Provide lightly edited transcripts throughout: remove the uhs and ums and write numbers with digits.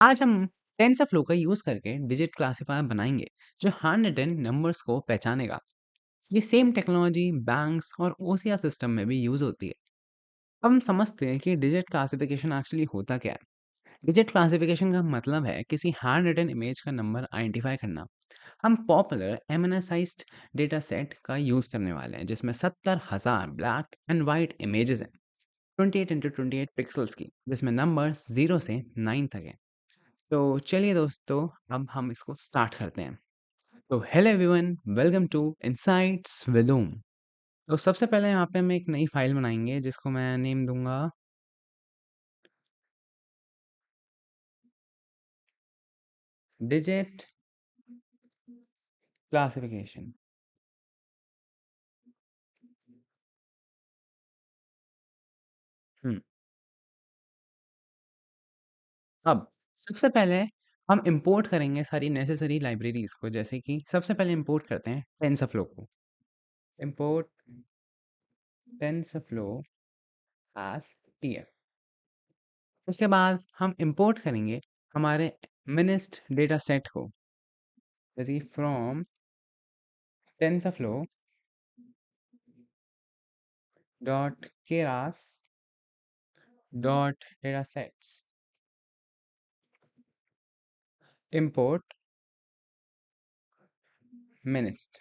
आज हम टेंसरफ्लो का यूज़ करके डिजिट क्लासिफायर बनाएंगे जो हैंड रिटन नंबर्स को पहचानेगा। ये सेम टेक्नोलॉजी बैंक्स और ओसीआर सिस्टम में भी यूज़ होती है। अब हम समझते हैं कि डिजिट क्लासिफिकेशन एक्चुअली होता क्या है। डिजिट क्लासिफिकेशन का मतलब है किसी हैंड रिटन इमेज का नंबर आइडेंटिफाई करना। हम पॉपुलर एमएनएसाइज्ड डेटा सेट का यूज़ करने वाले हैं जिसमें 70,000 ब्लैक एंड वाइट इमेजेस हैं, 28x28 पिक्सल्स की, जिसमें नंबर्स 0 से 9 तक हैं। तो चलिए दोस्तों, अब हम इसको स्टार्ट करते हैं। तो hello everyone, welcome to insights with Om. तो सबसे पहले यहाँ पे हम एक नई फाइल बनाएंगे जिसको मैं नेम दूंगा डिजिट क्लासिफिकेशन। हम्म अब सबसे पहले हम इंपोर्ट करेंगे सारी नेसेसरी लाइब्रेरीज को, जैसे कि सबसे पहले इंपोर्ट करते हैं टेंसरफ्लो को। Import TensorFlow as TF. उसके बाद हम इंपोर्ट करेंगे हमारे मिनिस्ट डेटा सेट को, जैसे कि from TensorFlow dot keras dot datasets import minist।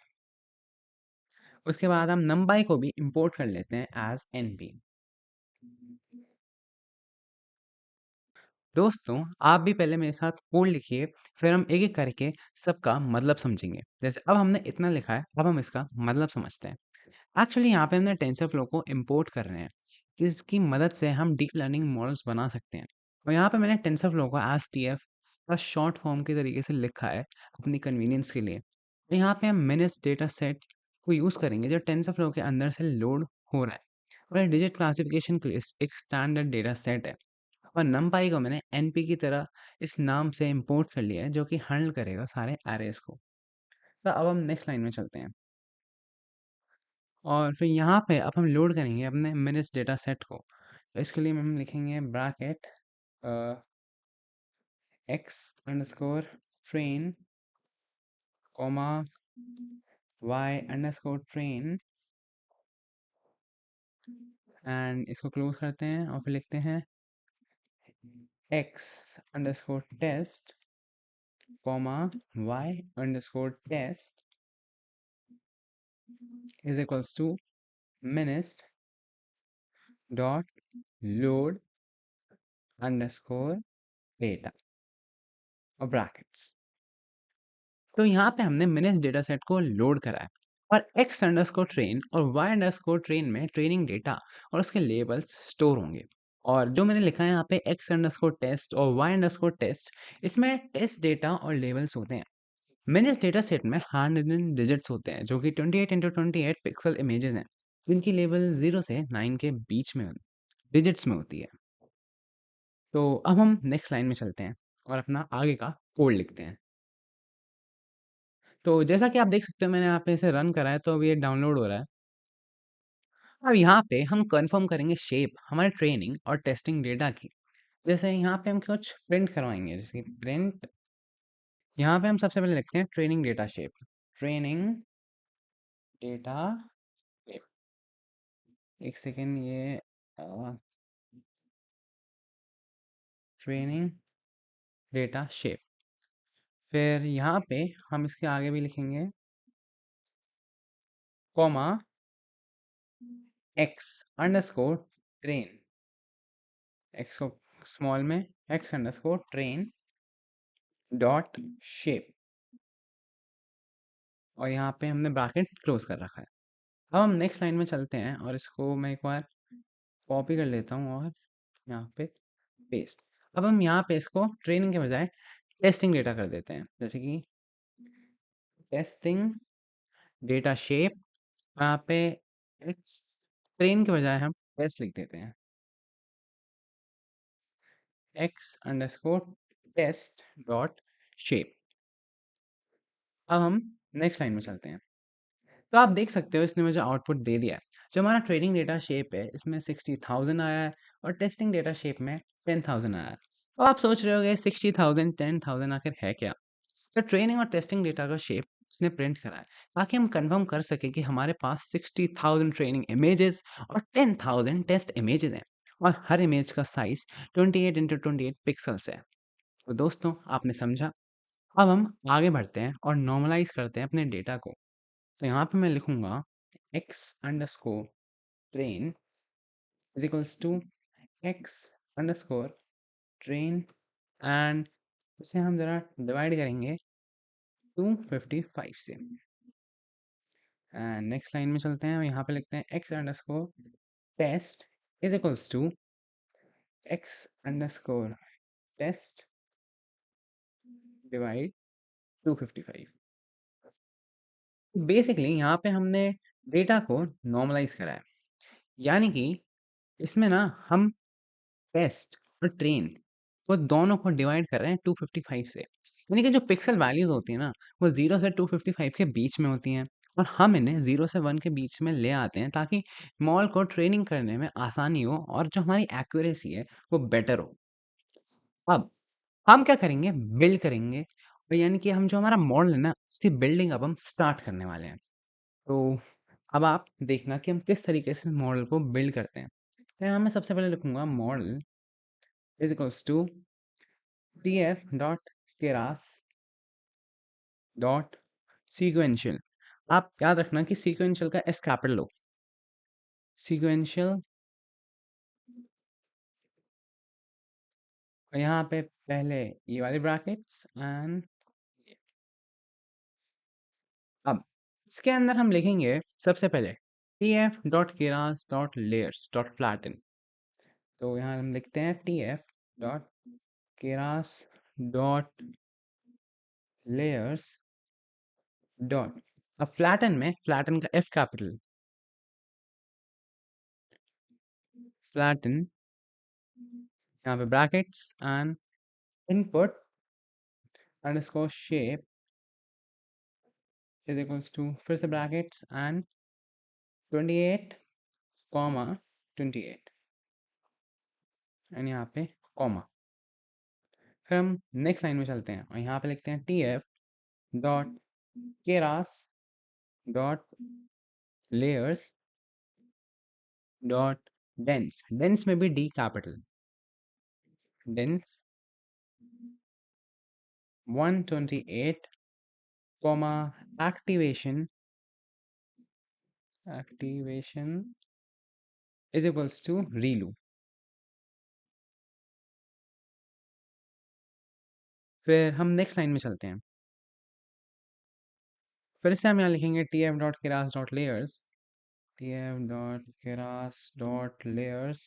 उसके बाद हम numpy को भी इंपोर्ट कर लेते हैं एज np। दोस्तों, आप भी पहले मेरे साथ कोड लिखिए, फिर हम एक एक करके सबका मतलब समझेंगे। जैसे अब हमने इतना लिखा है, अब हम इसका मतलब समझते हैं। एक्चुअली यहाँ पे हमने टेंसरफ्लो को इंपोर्ट कर रहे हैं, जिसकी मदद से हम डीप लर्निंग मॉडल्स बना सकते हैं। और यहाँ पे मैंने टेंसरफ्लो को एज टीएफ का शॉर्ट फॉर्म के तरीके से लिखा है अपनी कन्वीनियंस के लिए। तो यहाँ पे हम मिनिस्ट डेटा सेट को यूज़ करेंगे जो टेंसरफ्लो के अंदर से लोड हो रहा है, और डिजिट क्लासिफिकेशन के लिए एक स्टैंडर्ड डेटा सेट है। और numpy को मैंने np की तरह इस नाम से इंपोर्ट कर लिया है, जो कि हैंडल करेगा सारे एरेज को। तो अब हम नेक्स्ट लाइन में चलते हैं, और फिर यहाँ पे अब हम लोड करेंगे अपने मिनिट्स डेटा सेट को। तो इसके लिए हम लिखेंगे bracket x underscore train comma y underscore train, and इसको क्लोज करते हैं और फिर लिखते हैं x underscore test comma y underscore test is equals to MNIST dot load underscore data और ब्रैकेट्स। तो यहाँ पे हमने मिनिट्स डेटा सेट को लोड करा है, और एक्स अंडरस्कोर ट्रेन और वाई अंडरस्कोर ट्रेन में ट्रेनिंग डेटा और उसके लेबल्स स्टोर होंगे। और जो मैंने लिखा है यहाँ पे एक्स अंडरस्कोर टेस्ट और वाई अंडरस्कोर टेस्ट, इसमें टेस्ट डेटा और लेबल्स होते हैं। मिनिट्स डेटा सेट में हैंड रिटन डिजिट्स होते हैं जो कि 28x28 पिक्सल इमेजेस हैं, जिनकी लेवल 0 से 9 के बीच में डिजिट्स में होती है। तो अब हम नेक्स्ट लाइन में चलते हैं और अपना आगे का कोड लिखते हैं। तो जैसा कि आप देख सकते हो, मैंने यहाँ पे इसे रन करा है, तो अभी ये डाउनलोड हो रहा है। अब यहाँ पे हम कंफर्म करेंगे शेप हमारे ट्रेनिंग और टेस्टिंग डेटा की। जैसे यहाँ पे हम कुछ प्रिंट करवाएंगे, जैसे कि प्रिंट, यहाँ पे हम सबसे पहले लिखते हैं training data shape. Training data shape, एक सेकेंड, ये ट्रेनिंग डेटा शेप। फिर यहाँ पे हम इसके आगे भी लिखेंगे comma x underscore train, x को स्मॉल में, x underscore train dot shape, और यहाँ पे हमने ब्रैकेट क्लोज कर रखा है। अब हम नेक्स्ट लाइन में चलते हैं, और इसको मैं एक बार कॉपी कर लेता हूँ और यहाँ पे पेस्ट। अब हम यहाँ पे इसको ट्रेनिंग के बजाय टेस्टिंग डेटा कर देते हैं, जैसे कि टेस्टिंग डेटा शेप। यहाँ पे एक्स ट्रेन के बजाय हम टेस्ट लिख देते हैं, x underscore test dot shape. अब हम नेक्स्ट लाइन में चलते हैं। तो आप देख सकते हो इसने मुझे आउटपुट दे दिया है। जो हमारा ट्रेनिंग डेटा शेप है इसमें 60,000 आया है, और टेस्टिंग डेटा शेप में 10,000 आया है। अब आप सोच रहे होगे 60,000 10,000 आखिर है क्या? तो ट्रेनिंग और टेस्टिंग डेटा का शेप इसने प्रिंट करा है ताकि हम कंफर्म कर सकें कि हमारे पास 60,000 ट्रेनिंग इमेजेस और 10,000 टेस्ट इमेजेस हैं और हर इमेज का साइज 28 इंटू 28 पिक्सल्स है। तो दोस्तों, आपने समझा। अब हम आगे बढ़ते हैं और नॉर्मलाइज करते हैं अपने डेटा को। तो यहाँ पे मैं लिखूंगा x underscore train is equals to x underscore train and इसे हम जरा डिवाइड करेंगे 255 से। एंड नेक्स्ट लाइन में चलते हैं और यहाँ पे लिखते हैं x underscore test is equals to x underscore test divide 255। Basically यहाँ पे हमने डेटा को नॉर्मलाइज करा है, यानी कि इसमें ना हम टेस्ट और ट्रेन वो दोनों को डिवाइड कर रहे हैं 255 से। यानी कि जो पिक्सल वैल्यूज होती हैं ना, वो 0 से 255 के बीच में होती हैं और हम इन्हें 0 से 1 के बीच में ले आते हैं ताकि मॉडल को ट्रेनिंग करने में आसानी हो और जो हमारी एक्यूरेसी है वो बेटर हो। अब हम क्या करेंगे, बिल्ड करेंगे, और यानी कि हम जो हमारा मॉडल है ना उसकी बिल्डिंग अब हम स्टार्ट करने वाले हैं। तो अब आप देखना कि हम किस तरीके से मॉडल को बिल्ड करते हैं। तो यहाँ मैं सबसे पहले लिखूंगा model is equals to tf dot keras dot sequential. आप याद रखना कि सीक्वेंशियल का एस कैपिटल लो। सीक्वेंशियल, और यहाँ पे पहले ये वाले ब्रैकेट्स एंड अब इसके अंदर हम लिखेंगे सबसे पहले tf dot keras dot layers dot flatten। तो यहाँ हम लिखते हैं tf dot keras dot layers dot, अब फ्लैटन में फ्लैटन का एफ कैपिटल, फ्लैटन, यहाँ पे brackets and input underscore shape is equals to फिर से ब्रैकेट्स एंड 28 कॉमा 28 एंड यहाँ पे कॉमा। फिर हम नेक्स्ट लाइन में चलते हैं और यहाँ पे लिखते हैं T F dot Keras dot layers dot dense, dense में भी D capital, dense 128 comma activation, activation is equals to ReLU. फिर हम नेक्स्ट लाइन में चलते हैं। फिर से हम यहाँ लिखेंगे T F dot Keras dot layers, T F dot Keras dot layers.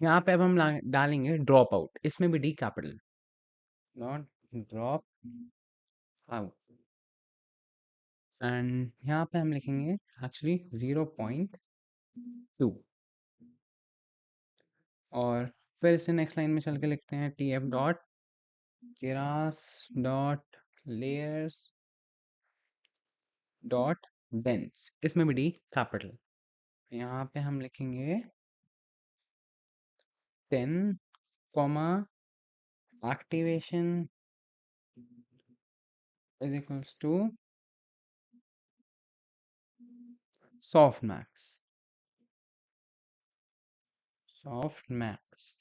यहाँ पे अब हम डालेंगे ड्रॉप आउट, इसमें भी D capital, not drop out, and यहाँ पे हम लिखेंगे एक्चुअली 0.2। और फिर से नेक्स्ट लाइन में चल के लिखते हैं T F dot Keras dot layers dot dense, इसमें भी डी कैपिटल। यहाँ पे हम लिखेंगे 10 comma activation is equals to softmax, softmax.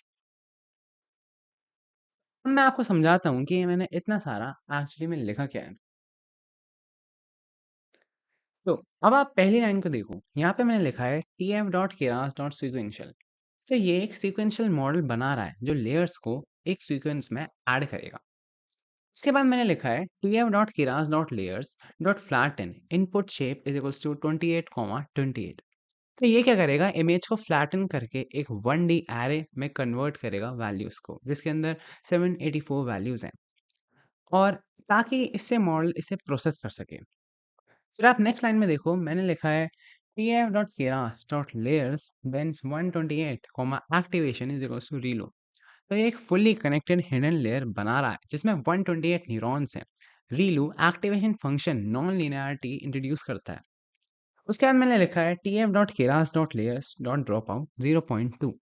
मैं आपको समझाता हूँ कि मैंने इतना सारा एक्चुअली में लिखा क्या है। तो अब आप पहली लाइन को देखो, यहाँ पे मैंने लिखा है T F dot Keras dot sequential. तो ये एक सीक्वेंशियल मॉडल बना रहा है जो लेयर्स को एक सीक्वेंस में ऐड करेगा। उसके बाद मैंने लिखा है T F dot Keras dot layers dot flatten input shape is equals to 28 comma 28। तो ये क्या करेगा, इमेज को फ्लैटन करके एक 1D एरे में कन्वर्ट करेगा वैल्यूज को, जिसके अंदर 784 वैल्यूज हैं, और ताकि इससे मॉडल इसे प्रोसेस कर सके। फिर आप नेक्स्ट लाइन में देखो, मैंने लिखा है tf dot keras dot layers bends 128 comma activation is equals to relu. तो ये एक फुल्ली कनेक्टेड हिडन लेयर बना रहा है जिसमें 128 न्यूरॉन्स हैं। ReLU activation function non linearity introduce करता है। उसके बाद मैंने लिखा है tf dot keras dot layers dot dropout 0.2।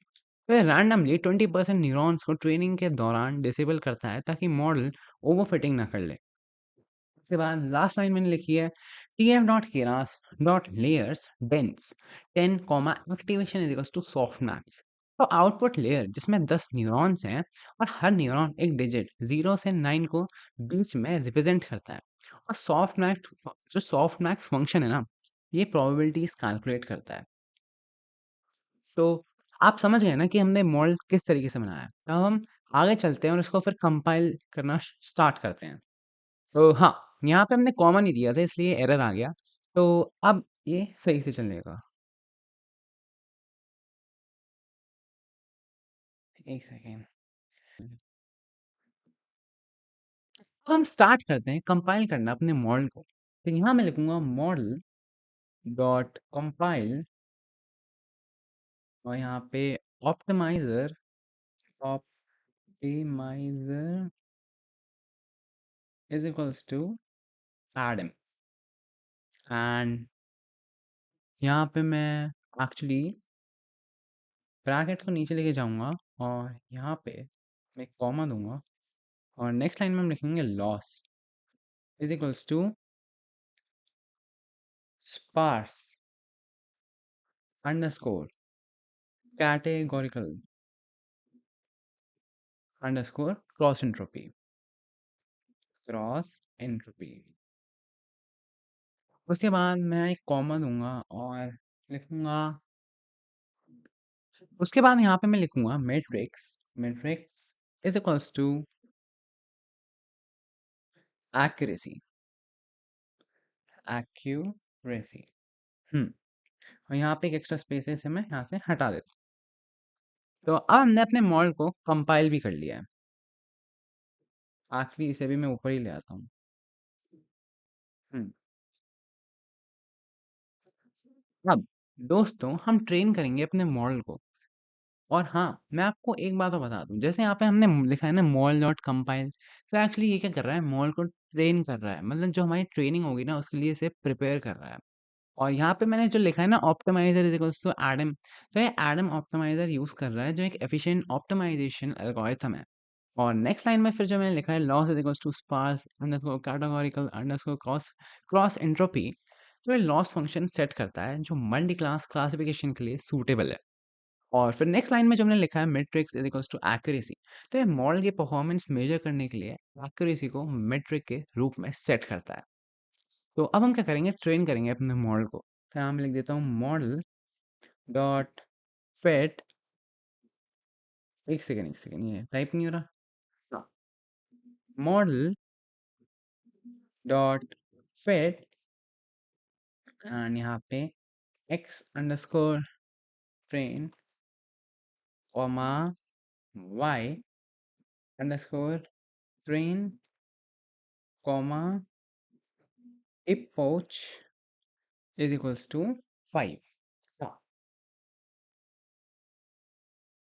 वह रैंडमली 20% न्यूरॉन्स को ट्रेनिंग के दौरान डिसेबल करता है ताकि मॉडल ओवरफिटिंग ना कर ले। उसके बाद लास्ट लाइन मैंने लिखी है TF dot Keras dot layers dense 10 comma activation is equals to softmax. तो आउटपुट लेयर जिसमें 10 न्यूरॉन्स हैं और हर न्यूरॉन एक डिजिट 0 से 9 को बीच में रिप्रेजेंट करता है। और सॉफ्ट मैक्स जो सॉफ्ट मैक्स फंक्शन है ना, ये प्रोबेबिलिटीज कैलकुलेट करता है। तो आप समझ गए ना कि हमने मॉडल किस तरीके से बनाया है। अब हम आगे चलते हैं और इसको फिर कंपाइल करना स्टार्ट करते हैं। तो हाँ, यहाँ पे हमने कॉमा नहीं दिया था इसलिए एरर आ गया। तो अब ये सही से चलेगा। 1 सेकंड। अब हम स्टार्ट करते हैं कंपाइल करना अपने मॉडल को। तो यहाँ मैं लिखूँगा मॉडल डॉट कंपाइल और यहाँ पे optimizer optimizer is equals to Adam and यहाँ पे मैं एक्चुअली ब्रैकेट को नीचे लेके जाऊँगा और यहाँ पे मैं कॉमा दूँगा और नेक्स्ट लाइन में हम लिखेंगे loss is equals to sparse underscore categorical underscore cross entropy। उसके बाद मैं एक कॉमा दूंगा और लिखूंगा। उसके बाद यहाँ पे मैं लिखूंगा metrics is equals to accuracy accuracy. और यहाँ पे एक एक्स्ट्रा स्पेस है, इसे मैं यहाँ से हटा देता हूँ। तो अब हमने अपने मॉडल को कंपाइल भी कर लिया है। आखिरी इसे भी मैं ऊपर ही ले आता हूँ। हम्म अब दोस्तों हम ट्रेन करेंगे अपने मॉडल को। और हाँ, मैं आपको एक बात और बता दूँ, जैसे यहाँ पे हमने लिखा है ना मॉल डॉट कंपाइल, तो एक्चुअली ये क्या कर रहा है, मॉल को ट्रेन कर रहा है। मतलब जो हमारी ट्रेनिंग होगी ना, उसके लिए इसे प्रिपेयर कर रहा है। और यहाँ पे मैंने जो लिखा है ना optimizer is equals to Adam, तो ये एडम ऑप्टिमाइज़र यूज़ कर रहा है जो एक एफिशिएंट ऑप्टिमाइज़ेशन एल्गोरिथम है। और नेक्स्ट लाइन में फिर जो मैंने लिखा है loss is equals to sparse underscore categorical underscore cross entropy, तो ये लॉस फंक्शन सेट करता है जो मल्टी क्लास क्लासिफिकेशन के लिए सूटेबल है। और फिर नेक्स्ट लाइन में जो हमने लिखा है metrics is equals to accuracy, तो ये मॉडल की परफॉर्मेंस मेजर करने के लिए एक्यूरेसी को मेट्रिक के रूप में सेट करता है। तो अब हम क्या करेंगे, ट्रेन करेंगे अपने मॉडल को। तो यहाँ मैं लिख देता हूँ मॉडल डॉट फिट। एक सेकेंड ये टाइप नहीं हो रहा। मॉडल डॉट फिट एंड यहाँ पे x underscore train comma y underscore train comma epoch is equals to 5।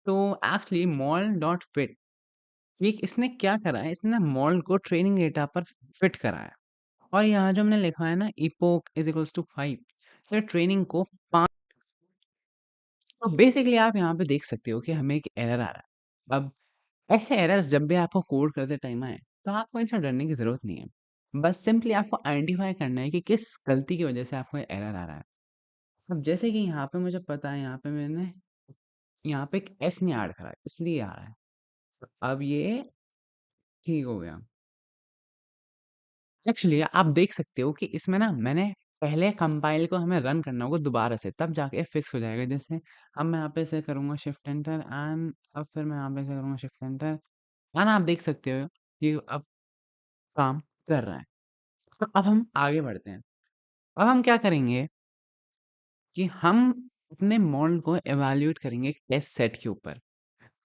तो एक्चुअली मॉल डॉट फिट, ये इसने क्या करा है, इसने मॉल को ट्रेनिंग डेटा पर फिट करा है। और यहाँ जो हमने लिखा है ना इपोक इज इक्वल्स टू 5, तो ट्रेनिंग को 5। तो बेसिकली आप यहाँ पे देख सकते हो कि हमें एक एरर आ रहा है। अब ऐसे एरर्स जब भी आपको कोड करते टाइम आए, तो आपको इनसे डरने की ज़रूरत नहीं है। बस सिंपली आपको आइडेंटिफाई करना है कि किस गलती की वजह से आपको एरर आ रहा है। अब जैसे कि यहाँ पे मुझे पता है, यहाँ पे मैंने यहाँ पे एक एस नहीं ऐड करा है, इसलिए आ रहा है। अब ये ठीक हो गया। एक्चुअली आप देख सकते हो कि इसमें ना मैंने पहले कंपाइल को हमें रन करना होगा दोबारा से, तब जाके फिक्स हो जाएगा। जैसे अब मैं यहाँ पे से करूँगा शिफ्ट एंटर एंड अब फिर मैं यहाँ पे से करूँगा शिफ्ट एंटर एंड आप देख सकते हो कि अब काम कर रहा है। तो अब हम आगे बढ़ते हैं। अब हम क्या करेंगे कि हम अपने मॉडल को एवेल्यूएट करेंगे एक टेस्ट सेट के ऊपर।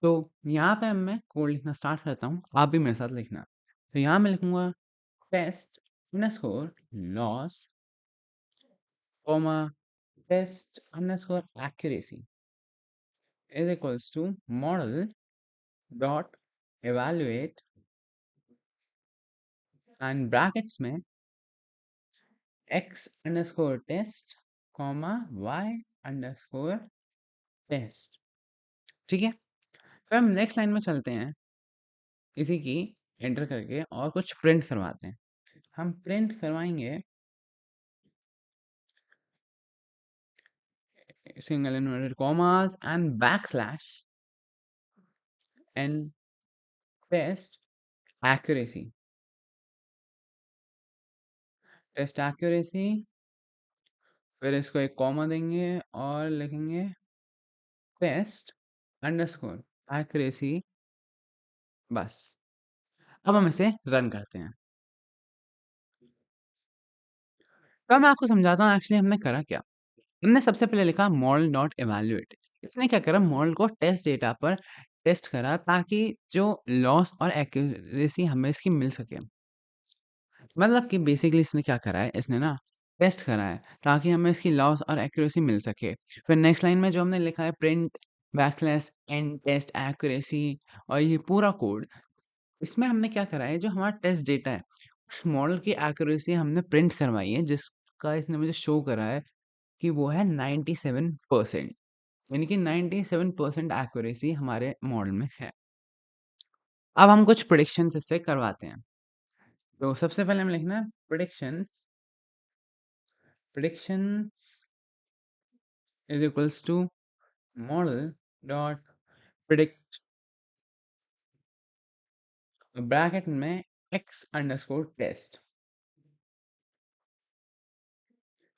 तो यहाँ पे मैं कोड लिखना स्टार्ट करता हूँ, आप भी मेरे साथ लिखना। तो यहाँ मैं लिखूंगा test underscore loss comma test underscore accuracy is equals to model dot evaluate and brackets में x underscore test comma y underscore test। ठीक है। फिर हम नेक्स्ट लाइन में चलते हैं, इसी की एंटर करके और कुछ प्रिंट करवाते हैं। हम प्रिंट करवाएँगे single inverted commas and backslash and test accuracy. Test accuracy, फिर इसको एक कॉमा देंगे और लिखेंगे टेस्ट अंडरस्कोर एक्यूरेसी, बस। अब हम इसे रन करते हैं। तो मैं आपको समझाता हूँ एक्चुअली हमने करा क्या। हमने सबसे पहले लिखा मॉडल डॉट इवैल्यूएट। इसने क्या करा, मॉडल को टेस्ट डेटा पर टेस्ट करा ताकि जो लॉस और एक्यूरेसी हमें इसकी मिल सके। मतलब कि बेसिकली इसने क्या करा है, इसने ना टेस्ट करा है ताकि हमें इसकी लॉस और एक्यूरेसी मिल सके। फिर नेक्स्ट लाइन में जो हमने लिखा है print backslash and test accuracy और ये पूरा कोड, इसमें हमने क्या करा है, जो हमारा टेस्ट डेटा है उस मॉडल की एक्यूरेसी हमने प्रिंट करवाई है, जिसका इसने मुझे शो करा है कि वो है 97%। यानी कि 97% एक्यूरेसी हमारे मॉडल में है। अब हम कुछ प्रेडिक्शंस इससे करवाते हैं। तो सबसे पहले हमें लिखना है predictions, predictions is equals to model dot predict bracket में x underscore test.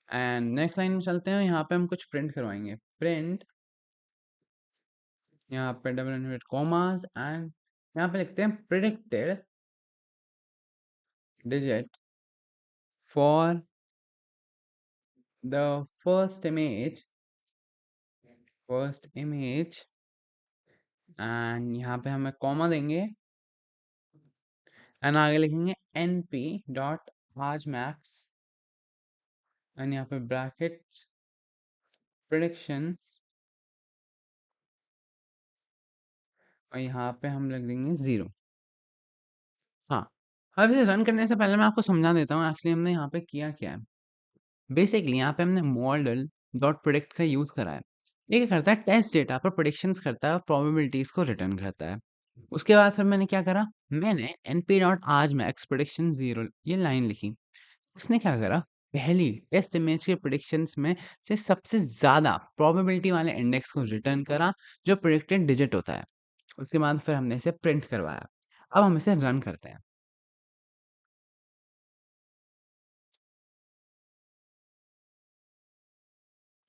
And next line में चलते हैं, यहाँ पे हम कुछ प्रिंट करवाएंगे। प्रिंट, यहाँ पे डबल इन्वर्टेड कॉमास एंड यहाँ पे लिखते हैं predicted digit for the first image and यहाँ पे हमें कॉमा देंगे एंड आगे लिखेंगे np डॉट आज मैक्स एंड यहाँ पे ब्रैकेट प्रेडिक्शंस और यहाँ पे हम लिख देंगे 0। हाँ, अब इसे रन करने से पहले मैं आपको समझा देता हूँ एक्चुअली हमने यहाँ पे किया क्या है। बेसिकली यहाँ पे हमने मॉडल डॉट प्रिडिक्ट का यूज़ करा है। ये क्या करता है, टेस्ट डेटा पर प्रेडिक्शंस करता है और प्रोबेबिलिटीज़ को रिटर्न करता है। उसके बाद फिर मैंने क्या करा, मैंने np डॉट आज मैक्स प्रेडिक्शन 0 ये लाइन लिखी। उसने क्या करा, पहली टेस्ट इमेज के प्रेडिक्शंस में से सबसे ज़्यादा प्रोबेबिलिटी वाले इंडेक्स को रिटर्न करा, जो प्रेडिक्टेड डिजिट होता है। उसके बाद फिर हमने इसे प्रिंट करवाया। अब हम इसे रन करते हैं।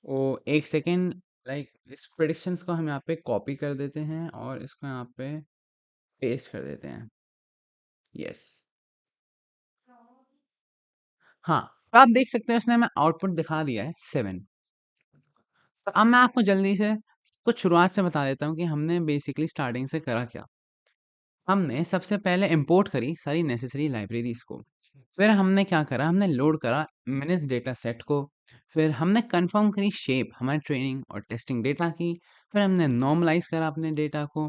ओ एक सेकेंड, लाइक इस प्रेडिक्शंस को हम यहाँ पे कॉपी कर देते हैं और इसको यहाँ पे पेस्ट कर देते हैं। यस, हाँ, तो आप देख सकते हैं उसने हमें आउटपुट दिखा दिया है 7। तो अब मैं आपको जल्दी से कुछ शुरुआत से बता देता हूँ कि हमने बेसिकली स्टार्टिंग से करा क्या। हमने सबसे पहले इंपोर्ट करी सारी नेसेसरी लाइब्रेरीज को। फिर हमने क्या करा, हमने लोड करा मिनट्स डेटा सेट को। फिर हमने कंफर्म करी शेप हमारे ट्रेनिंग और टेस्टिंग डेटा की। फिर हमने नॉर्मलाइज करा अपने डेटा को।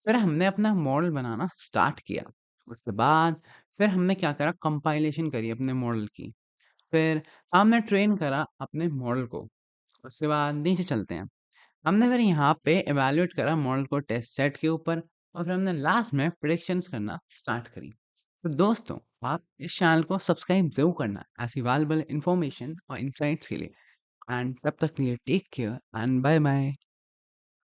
फिर हमने अपना मॉडल बनाना स्टार्ट किया। उसके बाद फिर हमने क्या करा, कंपाइलेशन करी अपने मॉडल की। फिर हमने ट्रेन करा अपने मॉडल को। उसके बाद नीचे चलते हैं। हमने फिर यहाँ पे इवैल्यूएट करा मॉडल को टेस्ट सेट के ऊपर और फिर हमने लास्ट में प्रेडिक्शंस करना स्टार्ट करी। तो दोस्तों, आप इस चैनल को सब्सक्राइब ज़रूर करना ऐसी वैल्युएबल इन्फॉर्मेशन और इनसाइट्स के लिए। एंड तब तक के लिए take care and bye bye.